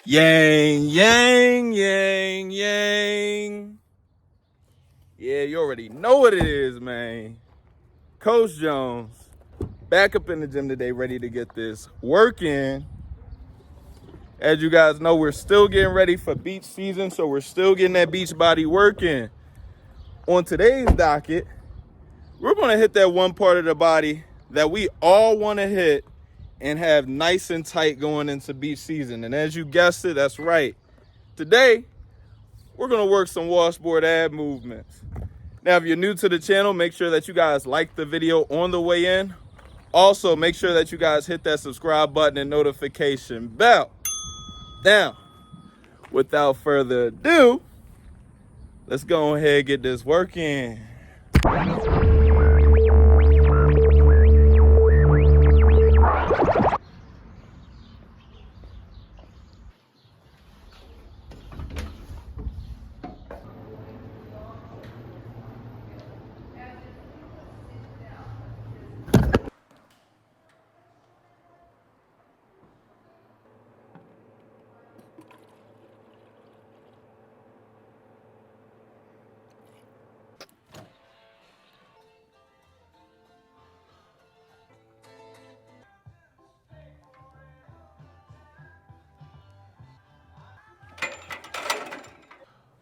Yang, yang, yang, yang. Yeah, you already know what it is, man. Coach Jones, back up in the gym today, ready to get this work in. As you guys know, we're still getting ready for beach season, so we're still getting that beach body work in. On today's docket, we're gonna hit that one part of the body that we all wanna hit and have nice and tight going into beach season. And as you guessed it, that's right. Today, we're gonna work some washboard ab movements. Now, if you're new to the channel, make sure that you guys like the video on the way in. Also, make sure that you guys hit that subscribe button and notification bell. Now, without further ado, let's go ahead and get this work in.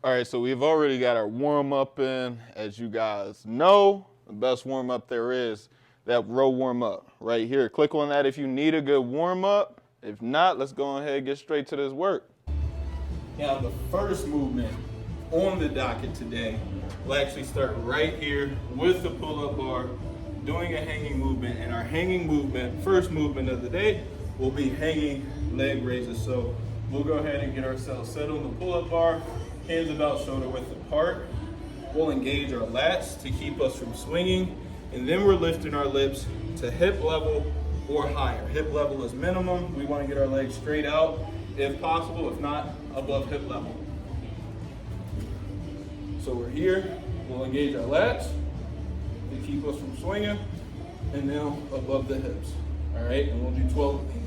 All right, so we've already got our warm up in. As you guys know, the best warm up there is that row warm up right here. Click on that if you need a good warm up. If not, let's go ahead and get straight to this work. Now, the first movement on the docket today will actually start right here with the pull-up bar, doing a hanging movement. And our hanging movement, first movement of the day, will be hanging leg raises. So we'll go ahead and get ourselves set on the pull-up bar, hands about shoulder width apart. We'll engage our lats to keep us from swinging. And then we're lifting our lips to hip level or higher. Hip level is minimum. We want to get our legs straight out if possible, if not above hip level. So we're here, we'll engage our lats to keep us from swinging, and now above the hips. All right, and we'll do 12 of these.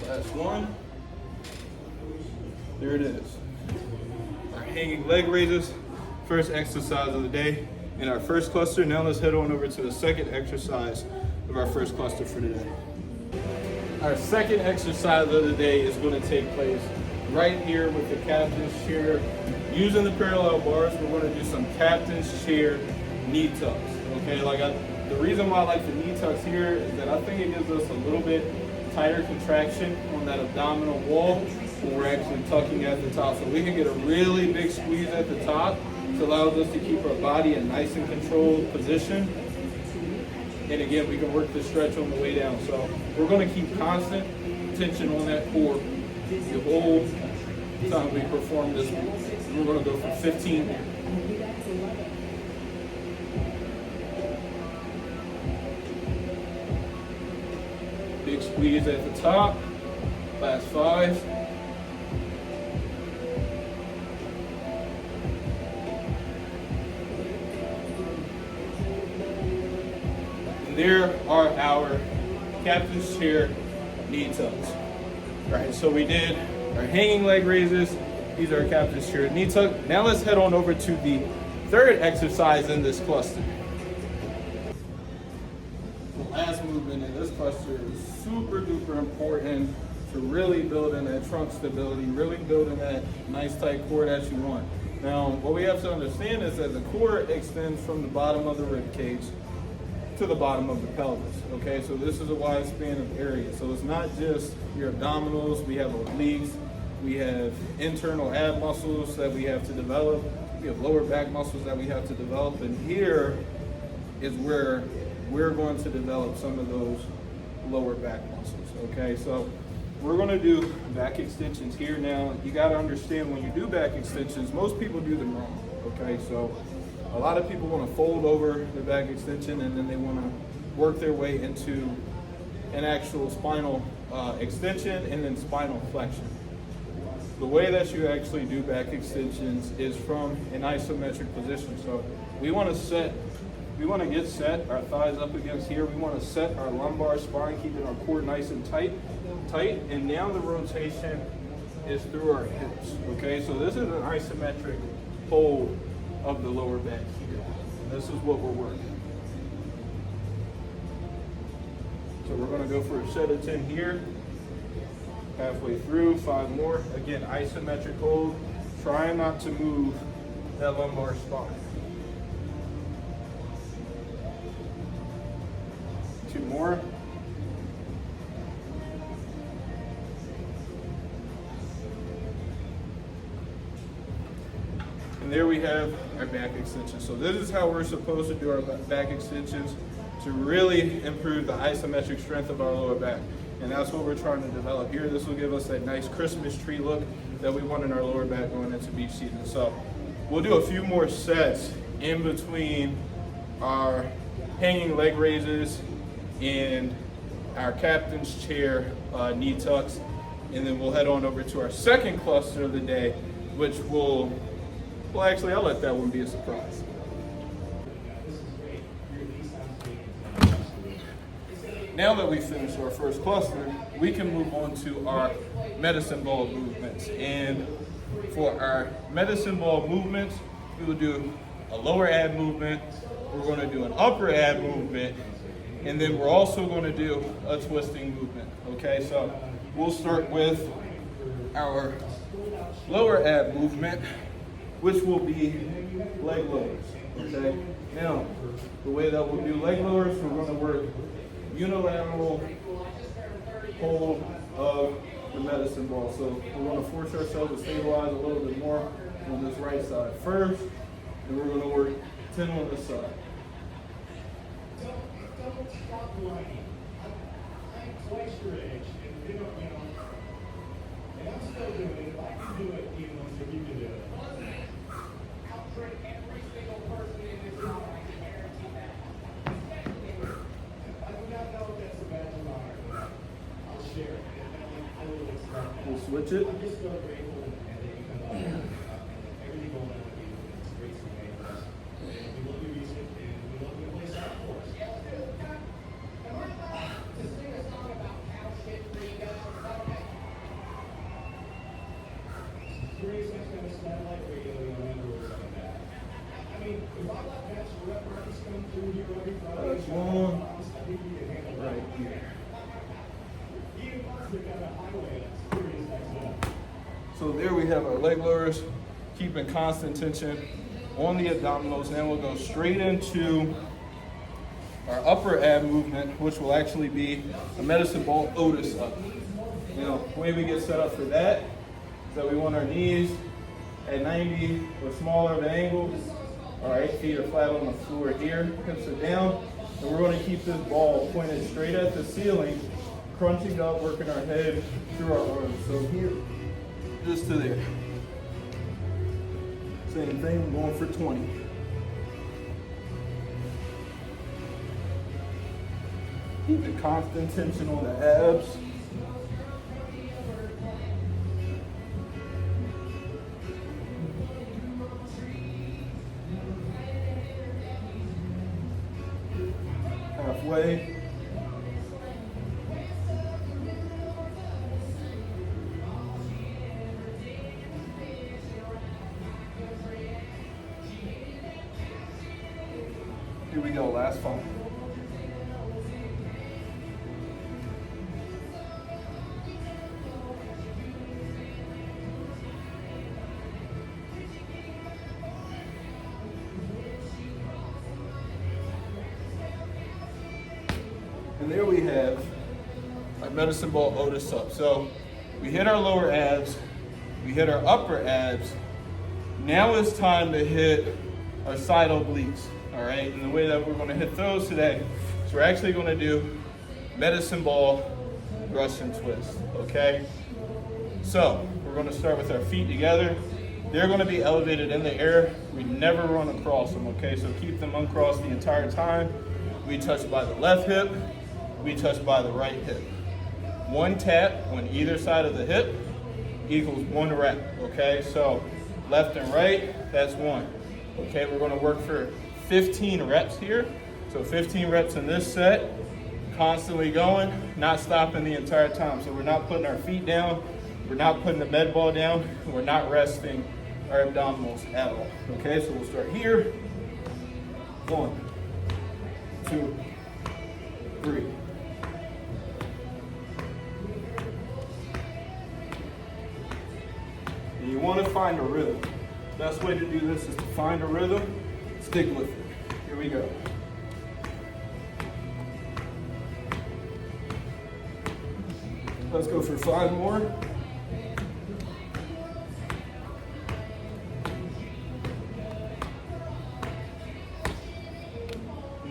Last one. There it is. Our hanging leg raises, first exercise of the day in our first cluster. Now let's head on over to the second exercise of our first cluster for today. Our second exercise of the day is going to take place right here with the captain's chair. Using the parallel bars, we're going to do some captain's chair knee tucks. Okay, the reason why I like the knee tucks here is that I think it gives us a little bit tighter contraction on that abdominal wall when we're actually tucking at the top. So we can get a really big squeeze at the top. It allows us to keep our body in nice and controlled position. And again, we can work the stretch on the way down. So we're going to keep constant tension on that core the whole time we perform this move. We're going to go for 15 here. Big squeeze at the top. Last 5. And there are our captain's chair knee tucks. All right, so we did our hanging leg raises. These are our captain's chair knee tuck. Now let's head on over to the third exercise in this cluster. Last movement in this cluster is super duper important to really building that trunk stability, really building that nice tight core that you want. Now, what we have to understand is that the core extends from the bottom of the rib cage to the bottom of the pelvis. Okay, so this is a wide span of area. So it's not just your abdominals. We have obliques. We have internal ab muscles that we have to develop. We have lower back muscles that we have to develop. And here is where we're going to develop some of those lower back muscles, okay? So we're gonna do back extensions here. Now, you gotta understand when you do back extensions, most people do them wrong, okay? So a lot of people wanna fold over the back extension and then they wanna work their way into an actual spinal extension and then spinal flexion. the way that you actually do back extensions is from an isometric position. So we want to get set, our thighs up against here. We want to set our lumbar spine, keeping our core nice and tight. And now the rotation is through our hips, okay? So this is an isometric hold of the lower back here. This is what we're working. So we're gonna go for a set of 10 here. Halfway through, 5 more. Again, isometric hold. Trying not to move that lumbar spine. 2 more. And there we have our back extension. So this is how we're supposed to do our back extensions to really improve the isometric strength of our lower back. And that's what we're trying to develop here. This will give us that nice Christmas tree look that we want in our lower back going into beach season. So we'll do a few more sets in between our hanging leg raises and our captain's chair knee tucks. And then we'll head on over to our second cluster of the day, which will, well, actually, I'll let that one be a surprise. Now that we've finished our first cluster, we can move on to our medicine ball movements. And for our medicine ball movements, we will do a lower ab movement, we're going to do an upper ab movement, and then we're also going to do a twisting movement, okay? So we'll start with our lower ab movement, which will be leg lowers, okay? Now, the way that we'll do leg lowers, we're going to work unilateral hold of the medicine ball. So we're going to force ourselves to stabilize a little bit more on this right side first, and we're going to work 10 on this side. Don't stop running. I'm twice your age, and you know, and I'm still doing it. I can do it even if you can do it. I'll train every single person in this room. I can guarantee that. I do not know if that's a badge of honor, but I'll share it. I will explain. We'll switch it. I'm just so grateful that you come up everything going on with you. It's great to meet us. We love your music, and we love your place out for us. That's one right here. So there we have our leg lowers, keeping constant tension on the abdominals. Now we'll go straight into our upper ab movement, which will actually be a medicine ball Otis up. You know, the way we get set up for that is that we want our knees at 90 or smaller of an angle. All right, feet are flat on the floor here, hips are down, and we're going to keep this ball pointed straight at the ceiling, crunching up, working our head through our arms. So here, just to there. Same thing, going for 20. Keep the constant tension on the abs. Halfway. Here we go, last fall. And there we have our medicine ball Otis up. So we hit our lower abs, we hit our upper abs. Now it's time to hit our side obliques, all right? And the way that we're gonna hit those today is we're actually gonna do medicine ball thrust and twist, okay? So we're gonna start with our feet together. They're gonna be elevated in the air. We never run across them, okay? So keep them uncrossed the entire time. We touch by the left hip, we touch by the right hip. One tap on either side of the hip, equals 1 rep, okay? So left and right, that's 1. Okay, we're gonna work for 15 reps here. So 15 reps in this set, constantly going, not stopping the entire time. So we're not putting our feet down, we're not putting the med ball down, we're not resting our abdominals at all. Okay, so we'll start here. 1, 2, 3. And you want to find a rhythm. Best way to do this is to find a rhythm, stick with it. Here we go. Let's go for 5 more.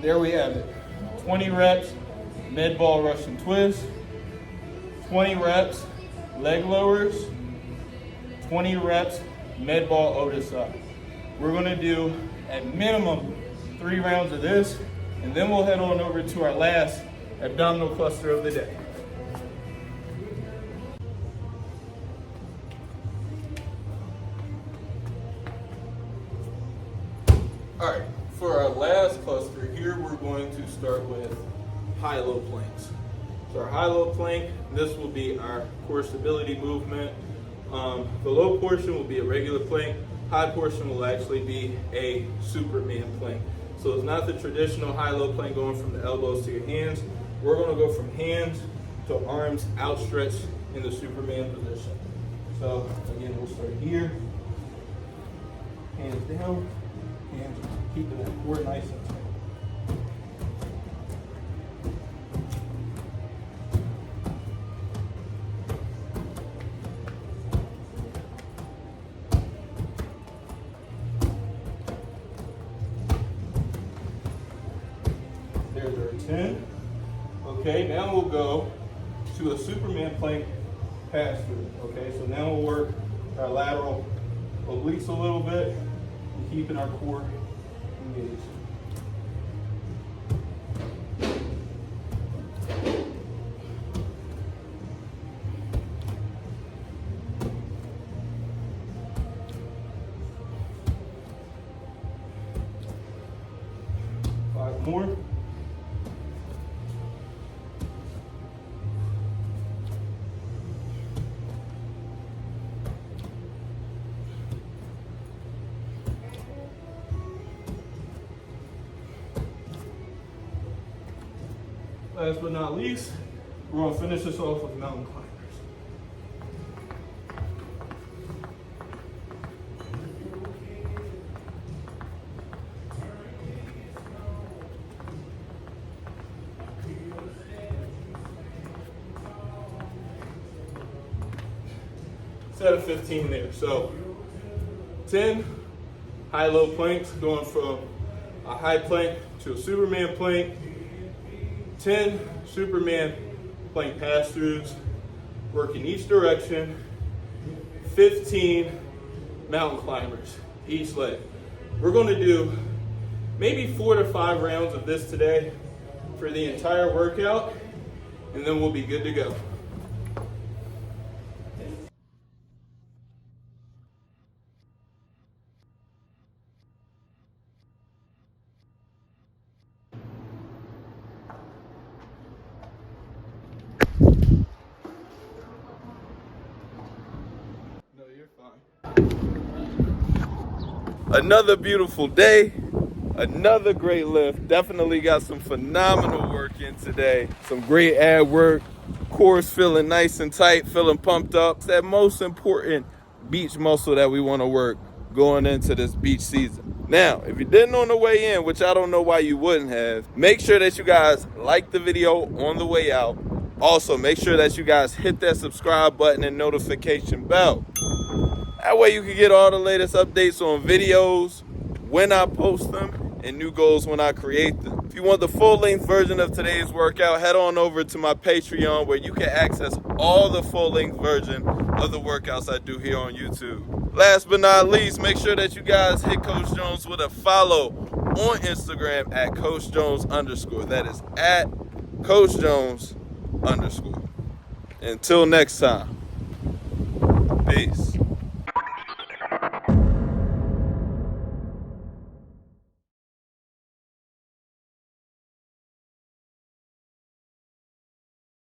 There we have it. 20 reps, med ball Russian twist. 20 reps, leg lowers. 20 reps, med ball Otis up. We're gonna do at minimum 3 rounds of this, and then we'll head on over to our last abdominal cluster of the day. All right, for our last cluster here, we're going to start with high-low planks. So our high-low plank, this will be our core stability movement. The low portion will be a regular plank. High portion will actually be a Superman plank. So it's not the traditional high-low plank going from the elbows to your hands. We're gonna go from hands to arms outstretched in the Superman position. So again, we'll start here, hands down, hands keeping that core nice and tight. There's our 10. Okay, now we'll go to a Superman plank pass through. Okay, so now we'll work our lateral obliques a little bit and keeping our core engaged. Five more. Last but not least, we're going to finish this off with mountain climbers. Set of 15 there. So 10 high-low planks going from a high plank to a Superman plank. 10 Superman plank pass-throughs, working each direction. 15 mountain climbers each leg. We're going to do maybe 4 to 5 rounds of this today for the entire workout, and then we'll be good to go. Another beautiful day, another great lift. Definitely got some phenomenal work in today. Some great ab work, core's feeling nice and tight, feeling pumped up. It's that most important beach muscle that we want to work going into this beach season. Now, if you didn't on the way in, which I don't know why you wouldn't have, make sure that you guys like the video on the way out. Also, make sure that you guys hit that subscribe button and notification bell. That way you can get all the latest updates on videos when I post them and new goals when I create them. If you want the full-length version of today's workout, head on over to my Patreon where you can access all the full-length version of the workouts I do here on YouTube. Last but not least, make sure that you guys hit Coach Jones with a follow on Instagram at CoachJones_. That is at CoachJones_. Until next time. Peace. Peace.